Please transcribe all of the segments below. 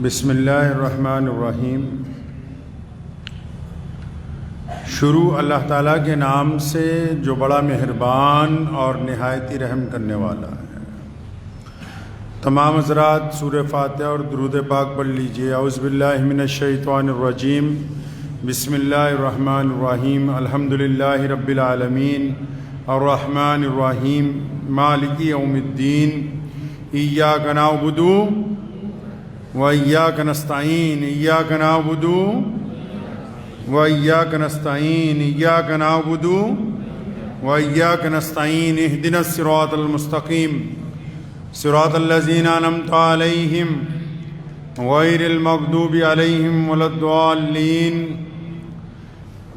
بسم اللہ الرحمن الرحیم۔ شروع اللہ تعالیٰ کے نام سے جو بڑا مہربان اور نہایت ہی رحم کرنے والا ہے۔ تمام حضرات سورہ فاتحہ اور درود پاک پڑھ لیجئے۔ اعوذ باللہ من الشیطان الرجیم، بسم اللہ الرحمن الرحیم۔ الحمدللہ رب العالمین، الرحمن الرحیم، مالک یوم الدین، ایاک نعبد وإياك نستعين، إياك نعبد وإياك نستعين، إياك نعبد وإياك نستعين، اهدنا الصراط المستقيم صراط الذين أنعمت عليهم غير المغضوب عليهم ولا الضالين۔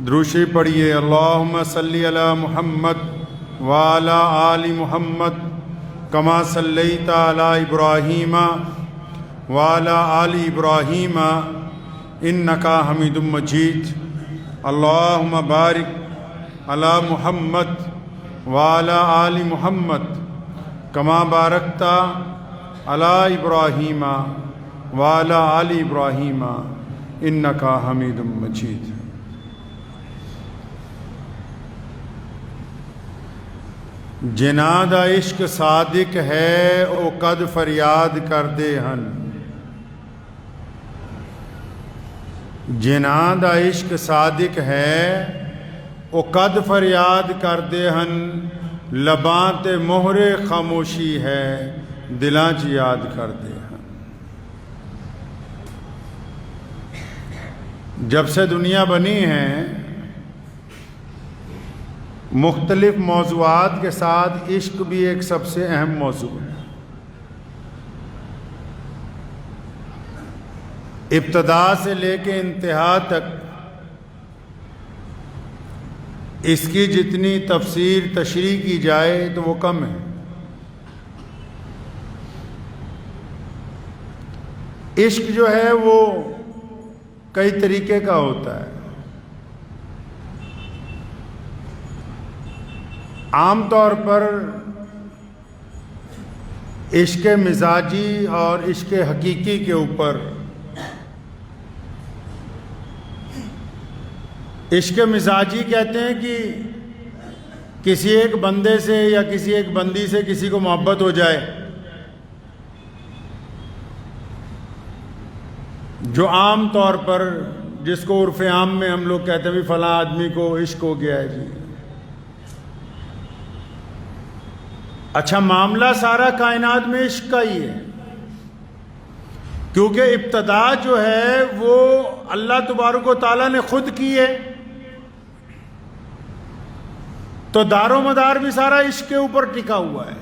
درود شریف پڑھیے۔ اللهم صل على محمد وعلى آل محمد كما صليت على إبراهيم وعلى آل ابراہیم انک حمید مجید۔ اللہم بارک علی محمد وعلى آل محمد کما بارکت علی ابراہیم وعلى آل ابراہیم انک حمید مجید۔ جناں دا عشق صادق ہے او قد فریاد کردے ہن۔ جناں دا عشق صادق ہے او قد فریاد کردے ہن، لباں تے مہر خاموشی ہے دلاں چ یاد کردے ہن۔ جب سے دنیا بنی ہے مختلف موضوعات کے ساتھ عشق بھی ایک سب سے اہم موضوع ہے۔ ابتدا سے لے کے انتہا تک اس کی جتنی تفسیر تشریح کی جائے تو وہ کم ہے۔ عشق جو ہے وہ کئی طریقے کا ہوتا ہے۔ عام طور پر عشق مزاجی اور عشق حقیقی کے اوپر عشق مزاجی کہتے ہیں کہ کسی ایک بندے سے یا کسی ایک بندی سے کسی کو محبت ہو جائے، جو عام طور پر جس کو عرف عام میں ہم لوگ کہتے ہیں بھی فلاں آدمی کو عشق ہو گیا ہے جی۔ اچھا، معاملہ سارا کائنات میں عشق کا ہی ہے، کیونکہ ابتدا جو ہے وہ اللہ تبارک و تعالیٰ نے خود کی ہے، تو دار و مدار بھی سارا عشق کے اوپر ٹکا ہوا ہے۔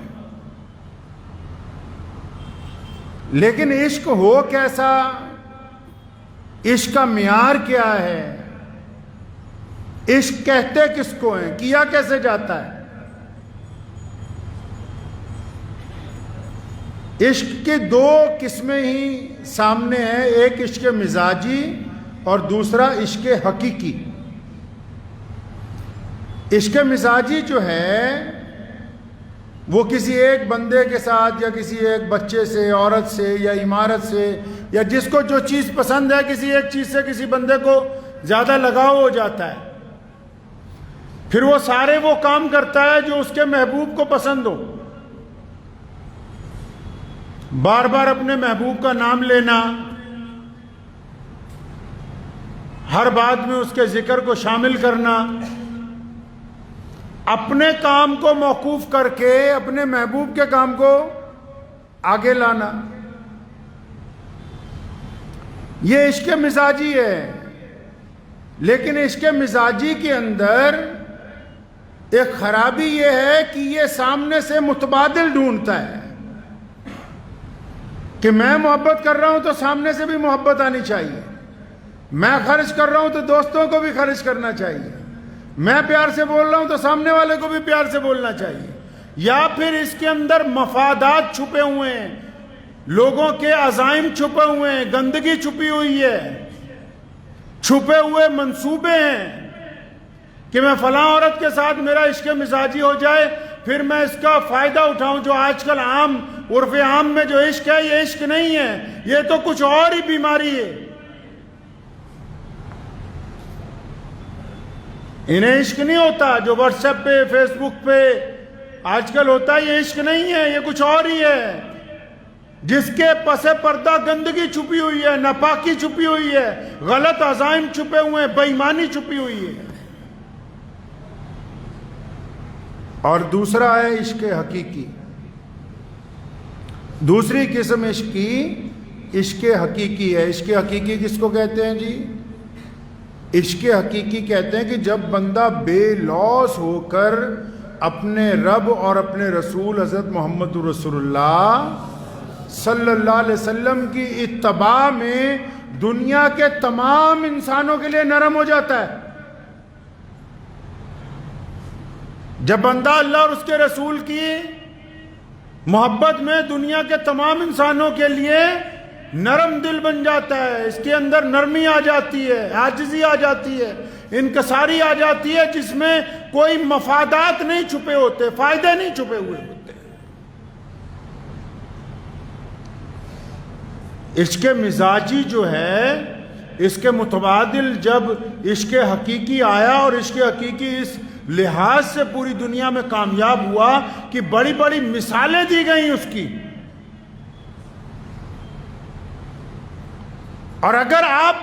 لیکن عشق ہو کیسا، عشق کا معیار کیا ہے، عشق کہتے کس کو ہیں، کیا کیسے جاتا ہے؟ عشق کی دو قسمیں ہی سامنے ہیں، ایک عشق مزاجی اور دوسرا عشق حقیقی۔ عشق مزاجی جو ہے وہ کسی ایک بندے کے ساتھ یا کسی ایک بچے سے، عورت سے یا عمارت سے یا جس کو جو چیز پسند ہے، کسی ایک چیز سے کسی بندے کو زیادہ لگاؤ ہو جاتا ہے، پھر وہ سارے وہ کام کرتا ہے جو اس کے محبوب کو پسند ہو۔ بار بار اپنے محبوب کا نام لینا، ہر بات میں اس کے ذکر کو شامل کرنا، اپنے کام کو موقوف کر کے اپنے محبوب کے کام کو آگے لانا، یہ عشق مزاجی ہے۔ لیکن عشق مزاجی کے اندر ایک خرابی یہ ہے کہ یہ سامنے سے متبادل ڈھونڈتا ہے کہ میں محبت کر رہا ہوں تو سامنے سے بھی محبت آنی چاہیے، میں خرچ کر رہا ہوں تو دوستوں کو بھی خرچ کرنا چاہیے، میں پیار سے بول رہا ہوں تو سامنے والے کو بھی پیار سے بولنا چاہیے، یا پھر اس کے اندر مفادات چھپے ہوئے ہیں، لوگوں کے عزائم چھپے ہوئے ہیں، گندگی چھپی ہوئی ہے، چھپے ہوئے منصوبے ہیں کہ میں فلاں عورت کے ساتھ میرا عشق مزاجی ہو جائے پھر میں اس کا فائدہ اٹھاؤں. جو آج کل عرف عام میں جو عشق ہے یہ عشق نہیں ہے, یہ تو کچھ اور ہی بیماری ہے. انہیں عشق نہیں ہوتا جو واٹس ایپ پہ فیس بک پہ آج کل ہوتا ہے, یہ عشق نہیں ہے, یہ کچھ اور ہی ہے. جس کے پس پردہ گندگی چھپی ہوئی ہے, ناپاکی چھپی ہوئی ہے, غلط عزائم چھپے ہوئے ہیں, بے ایمانی چھپی ہوئی ہے. اور دوسرا ہے عشق حقیقی. دوسری قسم عشق کی عشق حقیقی ہے. عشق حقیقی کس کو کہتے ہیں جی؟ عشق حقیقی کہتے ہیں کہ جب بندہ بے لوث ہو کر اپنے رب اور اپنے رسول حضرت محمد رسول اللہ صلی اللہ علیہ وسلم کی اتباع میں دنیا کے تمام انسانوں کے لیے نرم ہو جاتا ہے. جب بندہ اللہ اور اس کے رسول کی محبت میں دنیا کے تمام انسانوں کے لیے نرم دل بن جاتا ہے, اس کے اندر نرمی آ جاتی ہے, عاجزی آ جاتی ہے, انکساری آ جاتی ہے, جس میں کوئی مفادات نہیں چھپے ہوتے, فائدے نہیں چھپے ہوئے ہوتے. عشق مزاجی جو ہے, اس کے متبادل جب عشق حقیقی آیا اور عشق حقیقی اس لحاظ سے پوری دنیا میں کامیاب ہوا کہ بڑی بڑی مثالیں دی گئیں اس کی. اور اگر آپ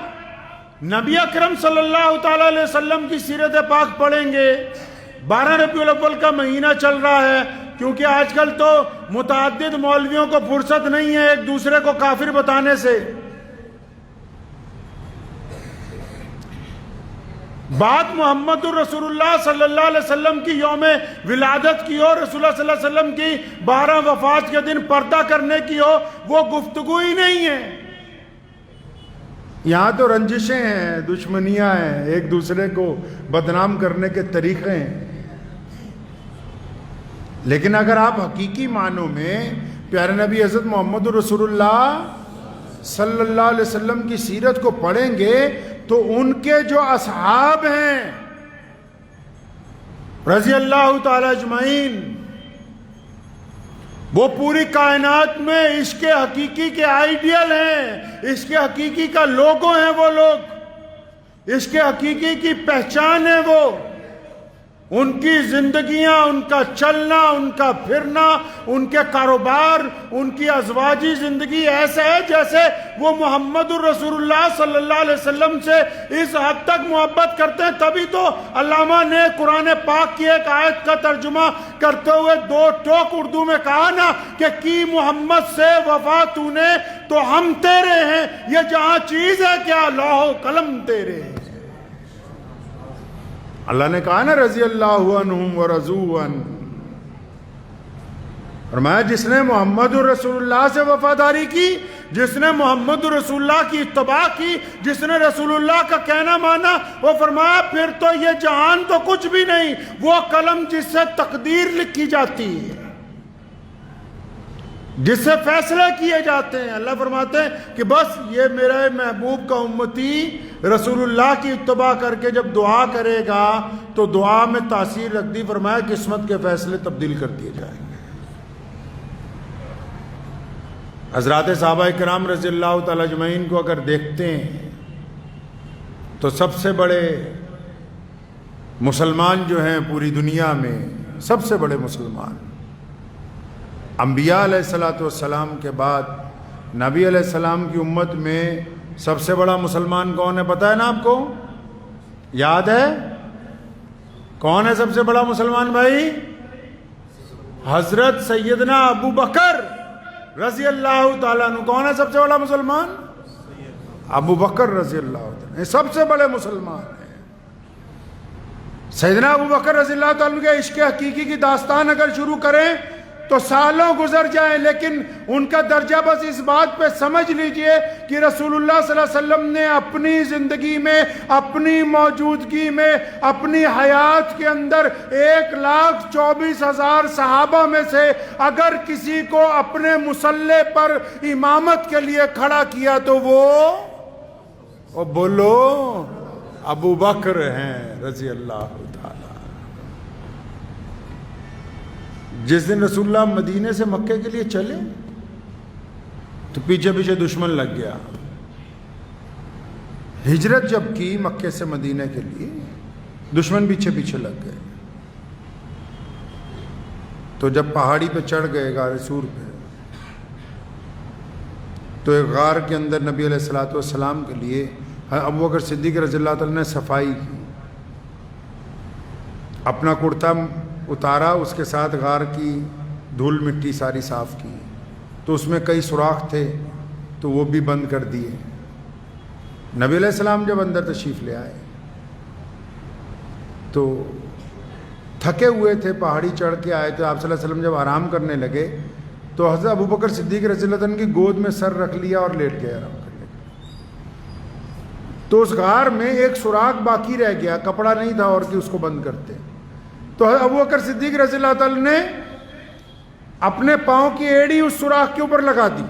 نبی اکرم صلی اللہ تعالی علیہ وسلم کی سیرت پاک پڑھیں گے, 12 ربیع الاول کا مہینہ چل رہا ہے, کیونکہ آج کل تو متعدد مولویوں کو فرصت نہیں ہے ایک دوسرے کو کافر بتانے سے. بات محمد الرسول اللہ صلی اللہ علیہ وسلم کی یوم ولادت کی ہو, رسول اللہ صلی اللہ علیہ وسلم کی 12 وفات کے دن پردہ کرنے کی ہو, وہ گفتگو ہی نہیں ہے. یہاں تو رنجشیں ہیں, دشمنیاں ہیں, ایک دوسرے کو بدنام کرنے کے طریقے ہیں. لیکن اگر آپ حقیقی معنوں میں پیارے نبی حضرت محمد رسول اللہ صلی اللہ علیہ وسلم کی سیرت کو پڑھیں گے تو ان کے جو اصحاب ہیں رضی اللہ تعالی اجمعین, وہ پوری کائنات میں عشق حقیقی کے آئیڈیل ہیں, عشق حقیقی کا لوگو ہیں وہ لوگ, عشق حقیقی کی پہچان ہے وہ. ان کی زندگیاں, ان کا چلنا, ان کا پھرنا, ان کے کاروبار, ان کی ازواجی زندگی ایسا ہے جیسے وہ محمد الرسول اللہ صلی اللہ علیہ وسلم سے اس حد تک محبت کرتے ہیں. تبھی تو علامہ نے قرآن پاک کی ایک آیت کا ترجمہ کرتے ہوئے 2 ٹوک اردو میں کہا نا کہ کی محمد سے وفا تو نے تو ہم تیرے ہیں, یہ جہاں چیز ہے کیا لوح و قلم تیرے ہیں. اللہ نے کہا نا رضی اللہ عنہم ورضوا عنہ, فرمایا جس نے محمد رسول اللہ سے وفاداری کی, جس نے محمد رسول اللہ کی اتباع کی, جس نے رسول اللہ کا کہنا مانا, وہ فرمایا پھر تو یہ جہان تو کچھ بھی نہیں, وہ قلم جس سے تقدیر لکھی جاتی ہے, جس سے فیصلے کیے جاتے ہیں. اللہ فرماتے ہیں کہ بس یہ میرے محبوب کا امتی رسول اللہ کی اتباع کر کے جب دعا کرے گا تو دعا میں تاثیر رکھ دی. فرمایا قسمت کے فیصلے تبدیل کر دیے جائیں گے. حضرات صحابہ کرام رضی اللہ تعالی اجمعین کو اگر دیکھتے ہیں تو سب سے بڑے مسلمان جو ہیں پوری دنیا میں, سب سے بڑے مسلمان انبیاء علیہ السلام کے بعد نبی علیہ السلام کی امت میں سب سے بڑا مسلمان کون ہے پتہ ہے نا آپ کو؟ یاد ہے کون ہے سب سے بڑا مسلمان بھائی؟ حضرت سیدنا ابو بکر رضی اللہ تعالیٰ عنہ. کون ہے سب سے بڑا مسلمان؟ ابو بکر رضی اللہ عنہ سب سے بڑے مسلمان ہیں. سیدنا ابو بکر رضی اللہ تعالیٰ عنہ کے عشق حقیقی کی داستان اگر شروع کریں تو سالوں گزر جائیں, لیکن ان کا درجہ بس اس بات پہ سمجھ لیجئے کہ رسول اللہ صلی اللہ علیہ وسلم نے اپنی زندگی میں, اپنی موجودگی میں, اپنی حیات کے اندر 1,24,000 صحابہ میں سے اگر کسی کو اپنے مصلی پر امامت کے لیے کھڑا کیا تو وہ بولو ابو بکر ہیں رضی اللہ تعالی. جس دن رسول اللہ مدینے سے مکے کے لیے چلے تو پیچھے پیچھے دشمن لگ گیا. ہجرت جب کی مکے سے مدینے کے لیے دشمن پیچھے پیچھے لگ گئے. تو جب پہاڑی پہ چڑھ گئے غار سور پہ تو ایک غار کے اندر نبی علیہ الصلوۃ والسلام کے لیے ابو بکر صدیق رضی اللہ تعالیٰ نے صفائی کی. اپنا کرتا اتارا, اس کے ساتھ غار کی دھول مٹی ساری صاف کی. تو اس میں کئی سوراخ تھے تو وہ بھی بند کر دیے. نبی علیہ السلام جب اندر تشریف لے آئے تو تھکے ہوئے تھے, پہاڑی چڑھ کے آئے تو آپ صلی اللہ علیہ وسلم جب آرام کرنے لگے تو حضرت ابو بکر صدیق رضی اللہ عنہ کی گود میں سر رکھ لیا اور لیٹ گئے آرام کرنے. تو اس غار میں ایک سوراخ باقی رہ گیا, کپڑا نہیں تھا اور کہ اس کو بند کرتے. تو حضرت ابو بکر صدیق رضی اللہ تعالی نے اپنے پاؤں کی ایڑی اس سوراخ کے اوپر لگا دی.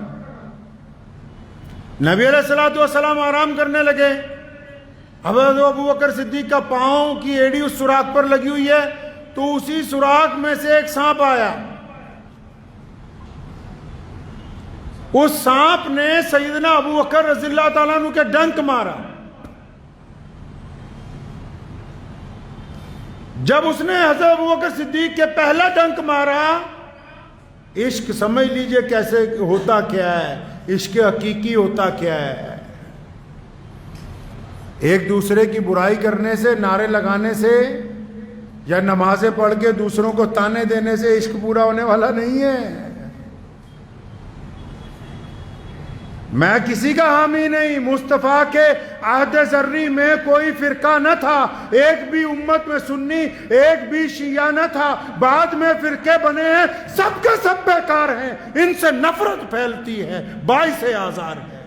نبی علیہ الصلوۃ والسلام آرام کرنے لگے. حضرت ابو بکر صدیق کا پاؤں کی ایڑی اس سوراخ پر لگی ہوئی ہے تو اسی سوراخ میں سے ایک سانپ آیا. اس سانپ نے سیدنا ابو بکر رضی اللہ تعالیٰ عنہ کے ڈنک مارا. جب اس نے حضرت ابو بکر صدیق کے پہلا ڈنک مارا, عشق سمجھ لیجئے کیسے ہوتا کیا ہے, عشق حقیقی ہوتا کیا ہے. ایک دوسرے کی برائی کرنے سے, نعرے لگانے سے یا نمازیں پڑھ کے دوسروں کو تانے دینے سے عشق پورا ہونے والا نہیں ہے. میں کسی کا حامی نہیں. مصطفیٰ کے عہد ذری میں کوئی فرقہ نہ تھا, ایک بھی امت میں سنی, ایک بھی شیعہ نہ تھا. بعد میں فرقے بنے ہیں, سب کے سب بیکار ہیں. ان سے نفرت پھیلتی ہے, باعث آزار ہے.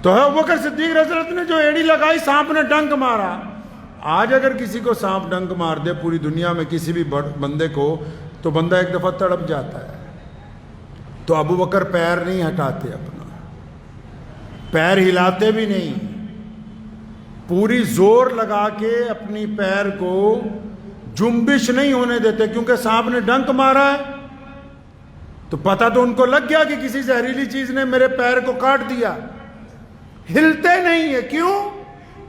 تو ابو بکر صدیق رضی اللہ عنہ نے جو ایڑی لگائی, سانپ نے ڈنک مارا. آج اگر کسی کو سانپ ڈنک مار دے پوری دنیا میں کسی بھی بندے کو, تو بندہ ایک دفعہ تڑپ جاتا ہے. تو ابو بکر پیر نہیں ہٹاتے, اپنا پیر ہلاتے بھی نہیں, پوری زور لگا کے اپنی پیر کو جنبش نہیں ہونے دیتے. کیونکہ سانپ نے ڈنک مارا ہے تو پتہ تو ان کو لگ گیا کہ کسی زہریلی چیز نے میرے پیر کو کاٹ دیا. ہلتے نہیں ہے.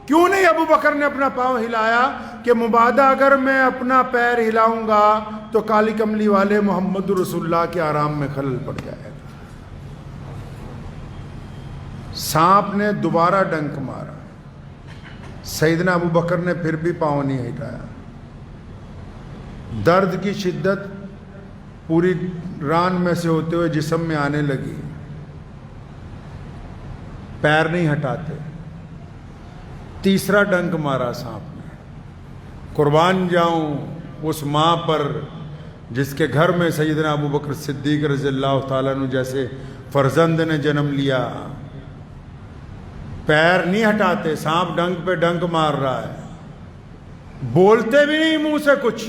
کیوں نہیں ابو بکر نے اپنا پاؤں ہلایا کہ مبادہ اگر میں اپنا پیر ہلاؤں گا تو کالی کملی والے محمد رسول اللہ کے آرام میں خلل پڑ جائے گا. سانپ نے دوبارہ ڈنک مارا, سیدنا ابو بکر نے پھر بھی پاؤں نہیں ہٹایا. درد کی شدت پوری ران میں سے ہوتے ہوئے جسم میں آنے لگی, پیر نہیں ہٹاتے. تیسرا ڈنک مارا سانپ نے. قربان جاؤں اس ماں پر جس کے گھر میں سیدنا ابو بکر صدیق رضی اللہ تعالیٰ عنہ جیسے فرزند نے جنم لیا. پیر نہیں ہٹاتے, سانپ ڈنک پہ ڈنک مار رہا ہے, بولتے بھی نہیں منہ سے کچھ.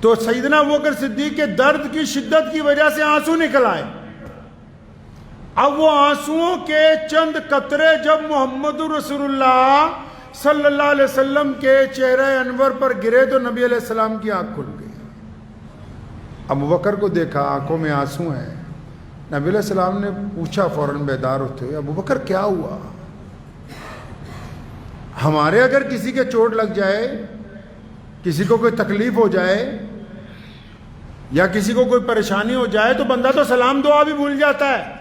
تو سیدنا ابو بکر صدیق کے درد کی شدت کی وجہ سے آنسو نکل آئے. اب وہ آنسوؤں کے چند قطرے جب محمد رسول اللہ صلی اللہ علیہ وسلم کے چہرہ انور پر گرے تو نبی علیہ السلام کی آنکھ کھل گئی. ابو بکر کو دیکھا, آنکھوں میں آنسو ہیں. نبی علیہ السلام نے پوچھا فوراً بیدار ہوتے ہوئے, ابو بکر کیا ہوا؟ ہمارے اگر کسی کے چوٹ لگ جائے, کسی کو کوئی تکلیف ہو جائے یا کسی کو کوئی پریشانی ہو جائے تو بندہ تو سلام دعا بھی بھول جاتا ہے,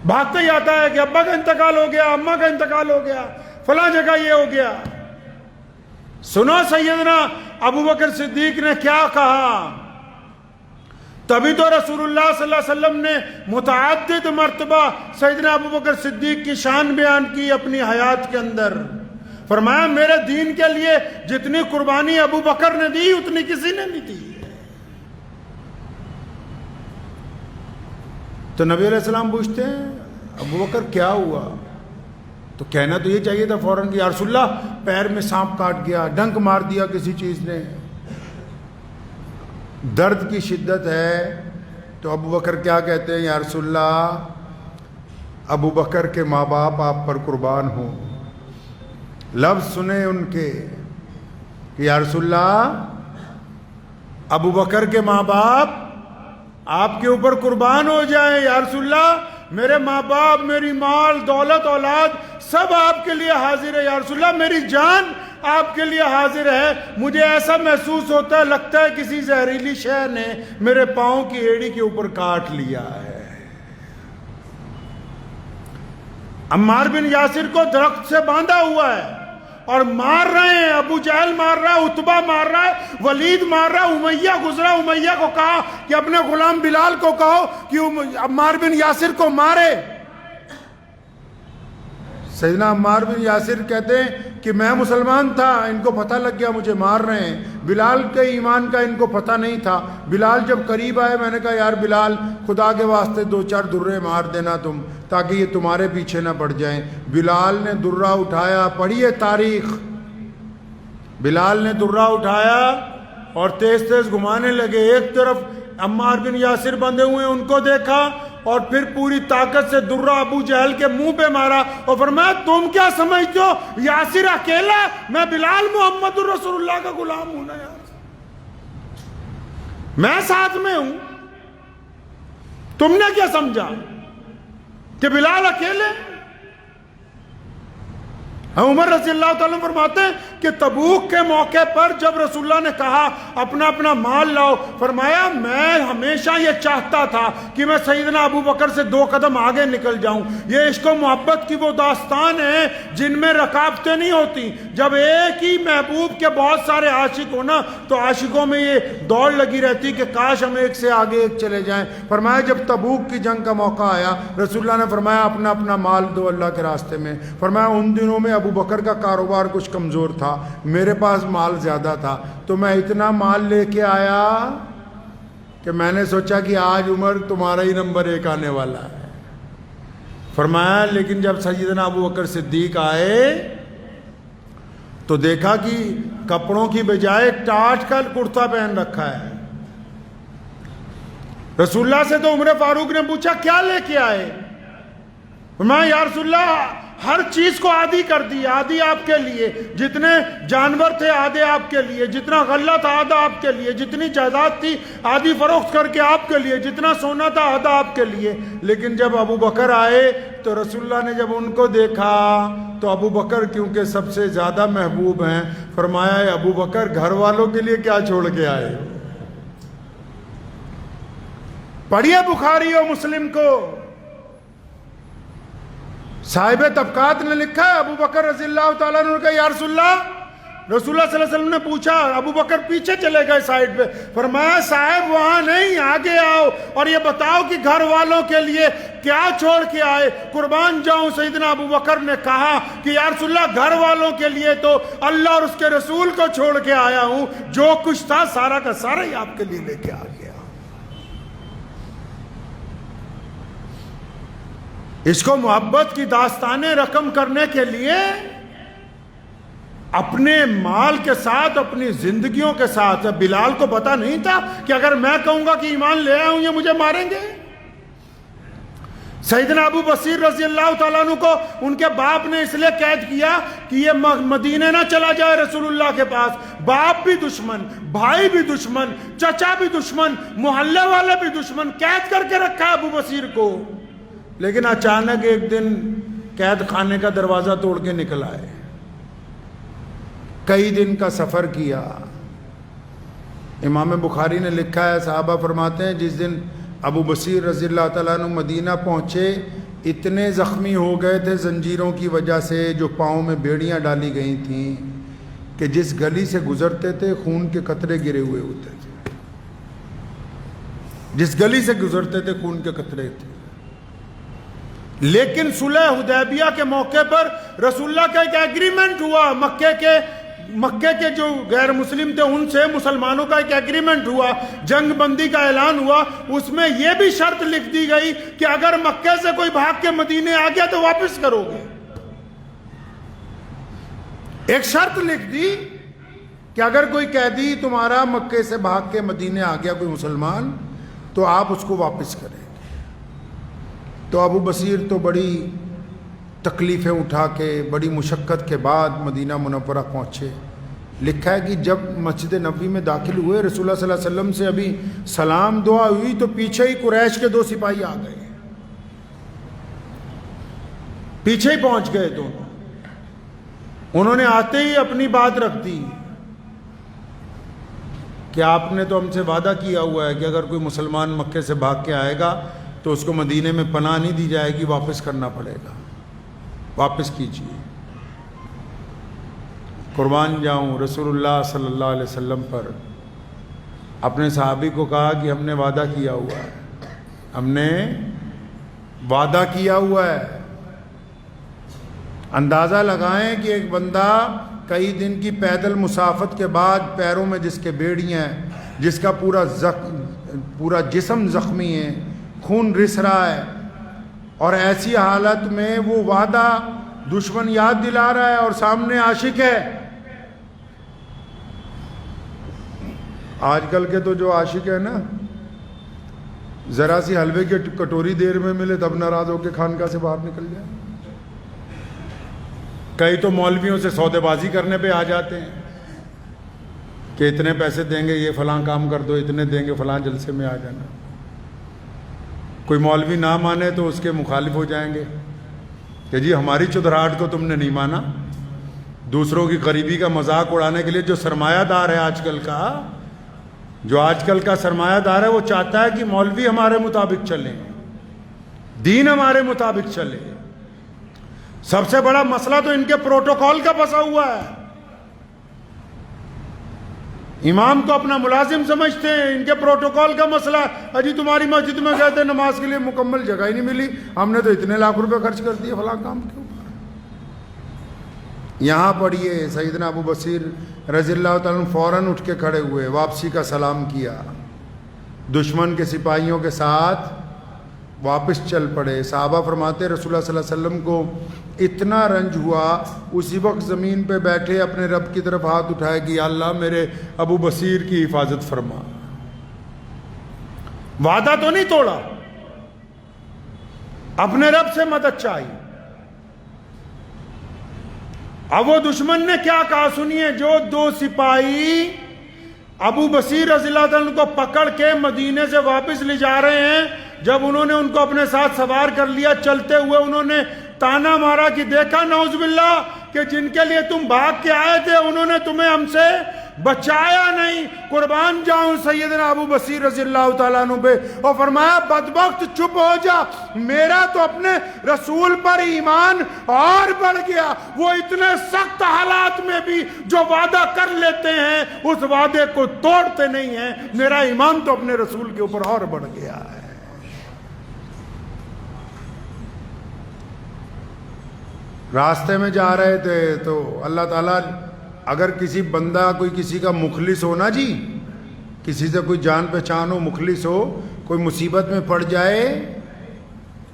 بھاگتے ہی آتا ہے کہ ابا کا انتقال ہو گیا, اماں کا انتقال ہو گیا, فلاں جگہ یہ ہو گیا. سنو سیدنا ابو بکر صدیق نے کیا کہا. تبھی تو رسول اللہ صلی اللہ علیہ وسلم نے متعدد مرتبہ سیدنا ابو بکر صدیق کی شان بیان کی اپنی حیات کے اندر. فرمایا میرے دین کے لیے جتنی قربانی ابو بکر نے دی اتنی کسی نے نہیں دی. تو نبی علیہ السلام پوچھتے ہیں ابو بکر کیا ہوا؟ تو کہنا تو یہ چاہیے تھا فوراً کہ یا رسول اللہ پیر میں سانپ کاٹ گیا, ڈنک مار دیا کسی چیز نے. درد کی شدت ہے تو ابو بکر کیا کہتے ہیں, یا رسول اللہ ابو بکر کے ماں باپ آپ پر قربان ہوں, لفظ سنے ان کے کہ یا رسول اللہ ابو بکر کے ماں باپ آپ کے اوپر قربان ہو جائیں، یا رسول اللہ میرے ماں باپ، میری مال دولت اولاد سب آپ کے لیے حاضر ہے، یا رسول اللہ میری جان آپ کے لیے حاضر ہے، مجھے ایسا محسوس ہوتا ہے لگتا ہے کسی زہریلی شے نے میرے پاؤں کی ایڑی کے اوپر کاٹ لیا ہے۔ عمار بن یاسر کو درخت سے باندھا ہوا ہے اور مار رہے ہیں، ابو جہل مار رہا ہے، عتبہ مار رہا ہے، ولید مار رہا ہے، امیہ گزرا، امیہ کو کہا کہ اپنے غلام بلال کو کہو کہ عمار بن یاسر کو مارے۔ سیدنا عمار بن یاسر کہتے ہیں کہ میں مسلمان تھا، ان کو پتہ لگ گیا مجھے مار رہے ہیں۔ بلال کے ایمان کا ان کو پتہ نہیں تھا۔ بلال جب قریب آئے میں نے کہا یار بلال خدا کے واسطے 2-4 درے مار دینا تم، تاکہ یہ تمہارے پیچھے نہ پڑ جائیں۔ بلال نے درہ اٹھایا، پڑھیے تاریخ، بلال نے درہ اٹھایا اور تیز تیز گھمانے لگے۔ ایک طرف عمار بن یاسر بندھے ہوئے ان کو دیکھا اور پھر پوری طاقت سے درہ ابو جہل کے منہ پہ مارا اور فرمایا تم کیا سمجھتے ہو یاسر اکیلا، میں بلال محمد الرسول اللہ کا غلام ہوں نا یار، میں ساتھ میں ہوں، تم نے کیا سمجھا کہ بلال اکیلے؟ عمر رضی اللہ تعالیٰ فرماتے ہیں کہ تبوک کے موقع پر جب رسول اللہ نے کہا اپنا اپنا مال لاؤ، فرمایا میں ہمیشہ یہ چاہتا تھا کہ میں سیدنا ابو بکر سے 2 قدم آگے نکل جاؤں۔ یہ عشق و محبت کی وہ داستان ہے جن میں رکاوٹیں نہیں ہوتی۔ جب ایک ہی محبوب کے بہت سارے عاشق ہو نا تو عاشقوں میں یہ دوڑ لگی رہتی کہ کاش ہم ایک سے آگے ایک چلے جائیں۔ فرمایا جب تبوک کی جنگ کا موقع آیا رسول اللہ نے فرمایا اپنا اپنا مال دو اللہ کے راستے میں۔ فرمایا ان دنوں میں ابو بکر کا کاروبار کچھ کمزور تھا، میرے پاس مال زیادہ تھا، تو میں اتنا مال لے کے آیا کہ میں نے سوچا کہ آج عمر تمہارا ہی نمبر 1 آنے والا ہے۔ فرمایا لیکن جب سیدنا ابو بکر صدیق آئے تو دیکھا کہ کپڑوں کی بجائے ٹاٹ کا کرتا پہن رکھا ہے۔ رسول اللہ سے تو عمر فاروق نے پوچھا کیا لے کے آئے؟ فرمایا یا رسول اللہ ہر چیز کو آدھی کر دی، آدھی آپ کے لیے، جتنے جانور تھے آدھے آپ کے لیے، جتنا غلہ تھا آدھا آپ کے لیے، جتنی جائیداد تھی آدھی فروخت کر کے آپ کے لیے، جتنا سونا تھا آدھا آپ کے لیے۔ لیکن جب ابو بکر آئے تو رسول اللہ نے جب ان کو دیکھا تو ابو بکر کیونکہ سب سے زیادہ محبوب ہیں، فرمایا ابو بکر گھر والوں کے لیے کیا چھوڑ کے آئے؟ پڑھیے بخاری و مسلم کو، صاحب طبقات نے لکھا ہے ابو بکر رضی اللہ تعالیٰ نے کہا یا رسول اللہ صلی اللہ علیہ وسلم نے پوچھا، ابو بکر پیچھے چلے گئے سائیڈ پہ، فرمایا صاحب وہاں نہیں آگے آؤ اور یہ بتاؤ کہ گھر والوں کے لیے کیا چھوڑ کے آئے؟ قربان جاؤں سیدنا ابو بکر نے کہا کہ یا رسول اللہ گھر والوں کے لیے تو اللہ اور اس کے رسول کو چھوڑ کے آیا ہوں، جو کچھ تھا سارا کا سارا ہی آپ کے لیے لے کے آ گیا۔ اس کو محبت کی داستانیں رقم کرنے کے لیے اپنے مال کے ساتھ اپنی زندگیوں کے ساتھ، بلال کو پتا نہیں تھا کہ اگر میں کہوں گا کہ ایمان لے آیا ہوں یہ مجھے ماریں گے۔ سیدنا ابو بصیر رضی اللہ تعالیٰ عنہ کو ان کے باپ نے اس لیے قید کیا کہ یہ مدینے نہ چلا جائے رسول اللہ کے پاس، باپ بھی دشمن، بھائی بھی دشمن، چچا بھی دشمن، محلے والے بھی دشمن، قید کر کے رکھا ہے ابو بصیر کو۔ لیکن اچانک ایک دن قید خانے کا دروازہ توڑ کے نکل آئے، کئی دن کا سفر کیا۔ امام بخاری نے لکھا ہے، صحابہ فرماتے ہیں جس دن ابو بصیر رضی اللہ تعالیٰ عنہ مدینہ پہنچے اتنے زخمی ہو گئے تھے زنجیروں کی وجہ سے، جو پاؤں میں بیڑیاں ڈالی گئی تھیں، کہ جس گلی سے گزرتے تھے خون کے قطرے گرے ہوئے ہوتے تھے، جس گلی سے گزرتے تھے خون کے قطرے تھے۔ لیکن صلح حدیبیہ کے موقع پر رسول اللہ کا ایک ایگریمنٹ ہوا، مکے کے جو غیر مسلم تھے ان سے مسلمانوں کا ایک ایگریمنٹ ہوا، جنگ بندی کا اعلان ہوا۔ اس میں یہ بھی شرط لکھ دی گئی کہ اگر مکے سے کوئی بھاگ کے مدینے آ گیا تو واپس کرو گے۔ ایک شرط لکھ دی کہ اگر کوئی قیدی تمہارا مکے سے بھاگ کے مدینے آ گیا کوئی مسلمان تو آپ اس کو واپس کریں۔ تو ابو بصیر تو بڑی تکلیفیں اٹھا کے بڑی مشقت کے بعد مدینہ منورہ پہنچے. لکھا ہے کہ جب مسجد نبوی میں داخل ہوئے رسول اللہ صلی اللہ علیہ وسلم سے ابھی سلام دعا ہوئی تو پیچھے ہی قریش کے 2 سپاہی آ گئے, پیچھے ہی پہنچ گئے دونوں. انہوں نے آتے ہی اپنی بات رکھ دی کہ آپ نے تو ہم سے وعدہ کیا ہوا ہے کہ اگر کوئی مسلمان مکے سے بھاگ کے آئے گا تو اس کو مدینے میں پناہ نہیں دی جائے گی, واپس کرنا پڑے گا, واپس کیجیے. قربان جاؤں رسول اللہ صلی اللہ علیہ وسلم پر اپنے صحابی کو کہا کہ ہم نے وعدہ کیا ہوا ہے, ہم نے وعدہ کیا ہوا ہے. اندازہ لگائیں کہ ایک بندہ کئی دن کی پیدل مسافت کے بعد پیروں میں جس کے بیڑیاں ہیں, جس کا پورا جسم زخمی ہے, خون رس رہا ہے, اور ایسی حالت میں وہ وعدہ دشمن یاد دلا رہا ہے اور سامنے عاشق ہے. آج کل کے تو جو عاشق ہے نا, ذرا سی حلوے کی کٹوری دیر میں ملے تب ناراض ہو کے خانقاہ سے باہر نکل جائے. کئی تو مولویوں سے سودے بازی کرنے پہ آ جاتے ہیں کہ اتنے پیسے دیں گے یہ فلاں کام کر دو, اتنے دیں گے فلاں جلسے میں آ جانا. کوئی مولوی نہ مانے تو اس کے مخالف ہو جائیں گے کہ جی ہماری چودراہٹ کو تم نے نہیں مانا. دوسروں کی غریبی کا مذاق اڑانے کے لیے جو سرمایہ دار ہے آج کل کا سرمایہ دار ہے, وہ چاہتا ہے کہ مولوی ہمارے مطابق چلیں, دین ہمارے مطابق چلے. سب سے بڑا مسئلہ تو ان کے پروٹوکول کا پھنسا ہوا ہے. امام کو اپنا ملازم سمجھتے ہیں, ان کے پروٹوکول کا مسئلہ ہے. اجی تمہاری مسجد میں گئے تھے, نماز کے لیے مکمل جگہ ہی نہیں ملی, ہم نے تو اتنے لاکھ روپے خرچ کر دیے فلاں کام کے اوپر. یہاں پڑھیے سیدنا ابو بصیر رضی اللہ تعالیٰ فوراً اٹھ کے کھڑے ہوئے, واپسی کا سلام کیا, دشمن کے سپاہیوں کے ساتھ واپس چل پڑے. صحابہ فرماتے رسول اللہ صلی اللہ علیہ وسلم کو اتنا رنج ہوا, اسی وقت زمین پہ بیٹھے اپنے رب کی طرف ہاتھ اٹھائے کہ یا اللہ میرے ابو بصیر کی حفاظت فرما. وعدہ تو نہیں توڑا, اپنے رب سے مدد چاہیے. اب وہ دشمن نے کیا کہا سنیے. جو 2 سپاہی ابو بصیر رضی اللہ عنہ کو پکڑ کے مدینے سے واپس لے جا رہے ہیں, جب انہوں نے ان کو اپنے ساتھ سوار کر لیا, چلتے ہوئے انہوں نے تانا مارا کہ دیکھا نعوذ باللہ کہ جن کے لیے تم بھاگ کے آئے تھے انہوں نے تمہیں ہم سے بچایا نہیں. قربان جاؤں سیدنا ابو بصیر رضی اللہ تعالیٰ عنہ پہ, اور فرمایا بدبخت چپ ہو جا, میرا تو اپنے رسول پر ایمان اور بڑھ گیا. وہ اتنے سخت حالات میں بھی جو وعدہ کر لیتے ہیں اس وعدے کو توڑتے نہیں ہیں. میرا ایمان تو اپنے رسول کے اوپر اور بڑھ گیا ہے. راستے میں جا رہے تھے تو اللہ تعالیٰ اگر کسی بندہ کوئی کسی کا مخلص ہو نا جی, کسی سے کوئی جان پہچان ہو, مخلص ہو, کوئی مصیبت میں پڑ جائے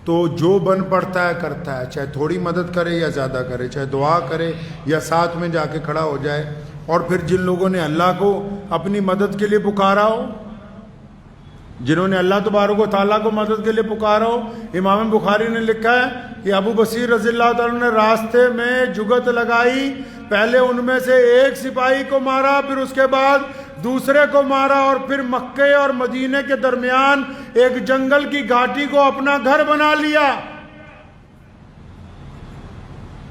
تو جو بن پڑتا ہے کرتا ہے, چاہے تھوڑی مدد کرے یا زیادہ کرے, چاہے دعا کرے یا ساتھ میں جا کے کھڑا ہو جائے. اور پھر جن لوگوں نے اللہ کو اپنی مدد کے لیے پکارا ہو, جنہوں نے اللہ تبارک و تعالیٰ کو مدد کے لیے پکارا ہو, امام بخاری نے لکھا ہے کہ ابو بصیر رضی اللہ تعالیٰ نے راستے میں جگت لگائی, پہلے ان میں سے ایک سپاہی کو مارا, پھر اس کے بعد دوسرے کو مارا, اور پھر مکے اور مدینے کے درمیان ایک جنگل کی گھاٹی کو اپنا گھر بنا لیا.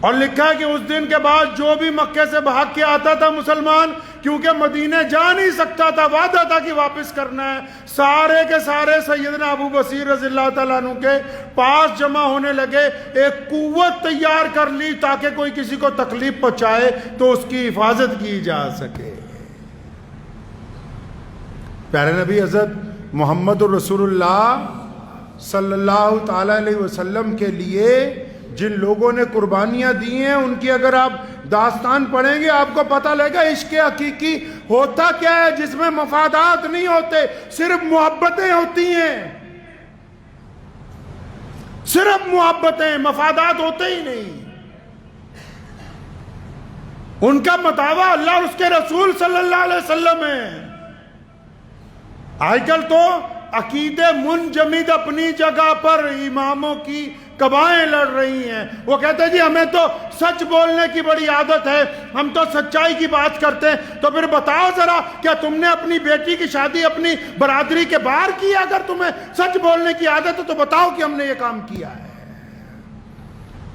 اور لکھا ہے کہ اس دن کے بعد جو بھی مکے سے بھاگ کے آتا تھا مسلمان, کیونکہ مدینے جا نہیں سکتا تھا, وعدہ تھا کہ واپس کرنا ہے, سارے کے سارے سیدنا ابو بصیر رضی اللہ تعالیٰ عنہ کے پاس جمع ہونے لگے. ایک قوت تیار کر لی تاکہ کوئی کسی کو تکلیف پہنچائے تو اس کی حفاظت کی جا سکے. پیارے نبی حضرت محمد الرسول اللہ صلی اللہ تعالیٰ علیہ وسلم کے لیے جن لوگوں نے قربانیاں دی ہیں ان کی اگر آپ داستان پڑھیں گے آپ کو پتہ لگے گا عشق حقیقی ہوتا کیا ہے, جس میں مفادات نہیں ہوتے, صرف محبتیں ہوتی ہیں, صرف محبتیں, مفادات ہوتے ہی نہیں. ان کا متاوا اللہ اور اس کے رسول صلی اللہ علیہ وسلم ہے. آج کل تو عقیدے منجمد اپنی جگہ پر, اماموں کی کبائیں لڑ رہی ہیں. وہ کہتے ہیں جی ہمیں تو سچ بولنے کی بڑی عادت ہے, ہم تو سچائی کی بات کرتے ہیں. تو پھر بتاؤ ذرا, کیا تم نے اپنی بیٹی کی شادی اپنی برادری کے باہر کی؟ اگر تمہیں سچ بولنے کی عادت ہے تو بتاؤ کہ ہم نے یہ کام کیا ہے.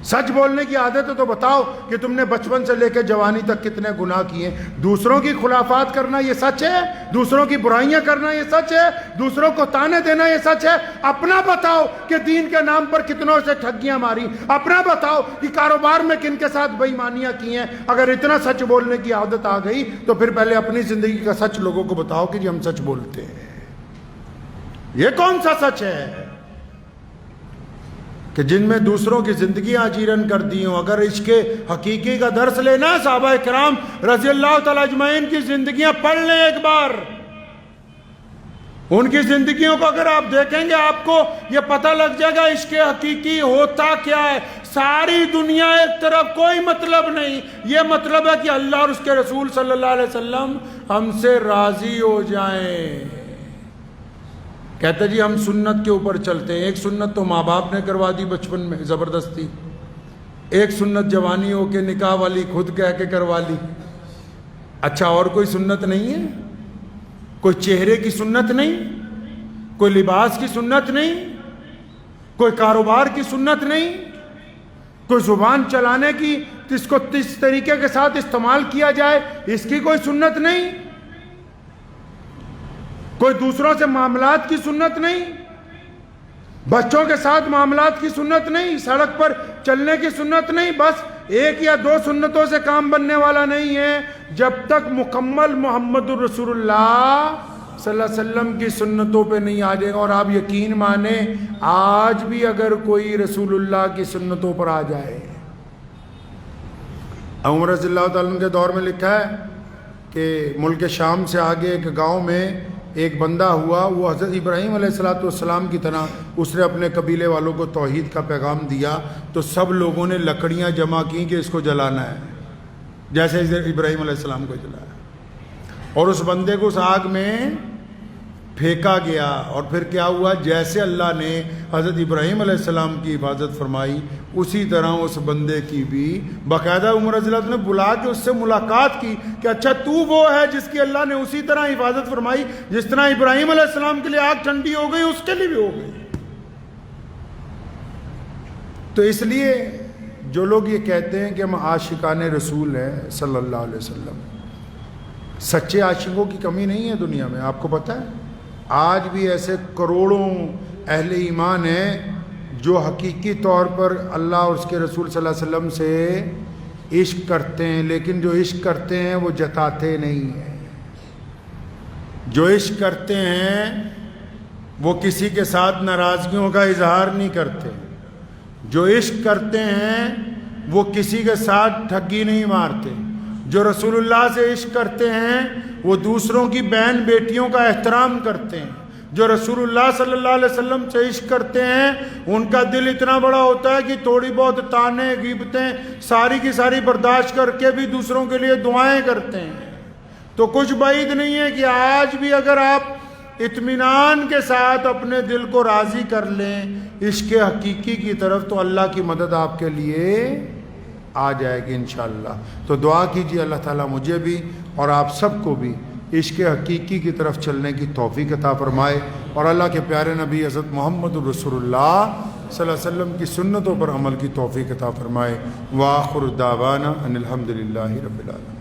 سچ بولنے کی عادت ہے تو بتاؤ کہ تم نے بچپن سے لے کے جوانی تک کتنے گناہ کیے. دوسروں کی خلافات کرنا یہ سچ ہے؟ دوسروں کی برائیاں کرنا یہ سچ ہے؟ دوسروں کو تانے دینا یہ سچ ہے؟ اپنا بتاؤ کہ دین کے نام پر کتنوں سے ٹھگیاں ماری. اپنا بتاؤ کہ کاروبار میں کن کے ساتھ بے ایمانیاں کی ہیں. اگر اتنا سچ بولنے کی عادت آ گئی تو پھر پہلے اپنی زندگی کا سچ لوگوں کو بتاؤ کہ جی ہم سچ بولتے ہیں. یہ کون سا سچ ہے کہ جن میں دوسروں کی زندگیاں چیرن کر دی ہوں؟ اگر عشق حقیقی کا درس لینا, صحابہ کرام رضی اللہ تعالی اجمعین کی زندگیاں پڑھ لیں ایک بار. ان کی زندگیوں کو اگر آپ دیکھیں گے آپ کو یہ پتہ لگ جائے گا عشق حقیقی ہوتا کیا ہے. ساری دنیا ایک طرف, کوئی مطلب نہیں. یہ مطلب ہے کہ اللہ اور اس کے رسول صلی اللہ علیہ وسلم ہم سے راضی ہو جائیں. کہتے جی ہم سنت کے اوپر چلتے ہیں. ایک سنت تو ماں باپ نے کروا دی بچپن میں زبردستی, ایک سنت جوانی ہو کے نکاح والی خود کہہ کے کروا لی. اچھا اور کوئی سنت نہیں ہے؟ کوئی چہرے کی سنت نہیں, کوئی لباس کی سنت نہیں, کوئی کاروبار کی سنت نہیں, کوئی زبان چلانے کی اس کو اس طریقے کے ساتھ استعمال کیا جائے اس کی کوئی سنت نہیں, کوئی دوسروں سے معاملات کی سنت نہیں, بچوں کے ساتھ معاملات کی سنت نہیں, سڑک پر چلنے کی سنت نہیں. بس ایک یا دو سنتوں سے کام بننے والا نہیں ہے جب تک مکمل محمد الرسول اللہ صلی اللہ علیہ وسلم کی سنتوں پہ نہیں آ جائے گا. اور آپ یقین مانیں آج بھی اگر کوئی رسول اللہ کی سنتوں پر آ جائے, عمر رضی اللہ تعالیٰ عنہ کے دور میں لکھا ہے کہ ملک شام سے آگے ایک گاؤں میں ایک بندہ ہوا, وہ حضرت ابراہیم علیہ السلام کی طرح اس نے اپنے قبیلے والوں کو توحید کا پیغام دیا. تو سب لوگوں نے لکڑیاں جمع کی کہ اس کو جلانا ہے, جیسے ابراہیم علیہ السلام کو جلایا. اور اس بندے کو اس آگ میں پھینکا گیا. اور پھر کیا ہوا, جیسے اللہ نے حضرت ابراہیم علیہ السلام کی حفاظت فرمائی اسی طرح اس بندے کی بھی باقاعدہ عمر رضی اللہ عنہ نے بلا کے اس سے ملاقات کی کہ اچھا تو وہ ہے جس کی اللہ نے اسی طرح حفاظت فرمائی جس طرح ابراہیم علیہ السلام کے لیے آگ ٹھنڈی ہو گئی اس کے لیے بھی ہو گئی. تو اس لیے جو لوگ یہ کہتے ہیں کہ ہم عاشقان رسول ہیں صلی اللہ علیہ وسلم, سچے عاشقوں کی کمی نہیں ہے دنیا میں. آپ کو پتہ ہے آج بھی ایسے کروڑوں اہل ایمان ہیں جو حقیقی طور پر اللہ اور اس کے رسول صلی اللہ علیہ وسلم سے عشق کرتے ہیں, لیکن جو عشق کرتے ہیں وہ جتاتے نہیں ہیں. جو عشق کرتے ہیں وہ کسی کے ساتھ ناراضگیوں کا اظہار نہیں کرتے. جو عشق کرتے ہیں وہ کسی کے ساتھ ٹھگی نہیں مارتے. جو رسول اللہ سے عشق کرتے ہیں وہ دوسروں کی بہن بیٹیوں کا احترام کرتے ہیں. جو رسول اللہ صلی اللہ علیہ وسلم سے عشق کرتے ہیں ان کا دل اتنا بڑا ہوتا ہے کہ تھوڑی بہت تانے غیبتیں ساری کی ساری برداشت کر کے بھی دوسروں کے لیے دعائیں کرتے ہیں. تو کچھ بعید نہیں ہے کہ آج بھی اگر آپ اطمینان کے ساتھ اپنے دل کو راضی کر لیں عشق حقیقی کی طرف تو اللہ کی مدد آپ کے لیے آ جائے گی انشاءاللہ. تو دعا کیجیے اللہ تعالیٰ مجھے بھی اور آپ سب کو بھی عشق حقیقی کی طرف چلنے کی توفیق عطا فرمائے اور اللہ کے پیارے نبی حضرت محمد الرسول اللہ صلی اللہ علیہ وسلم کی سنتوں پر عمل کی توفیق عطا فرمائے. وآخر دعوانا ان الحمدللہ رب العالمین.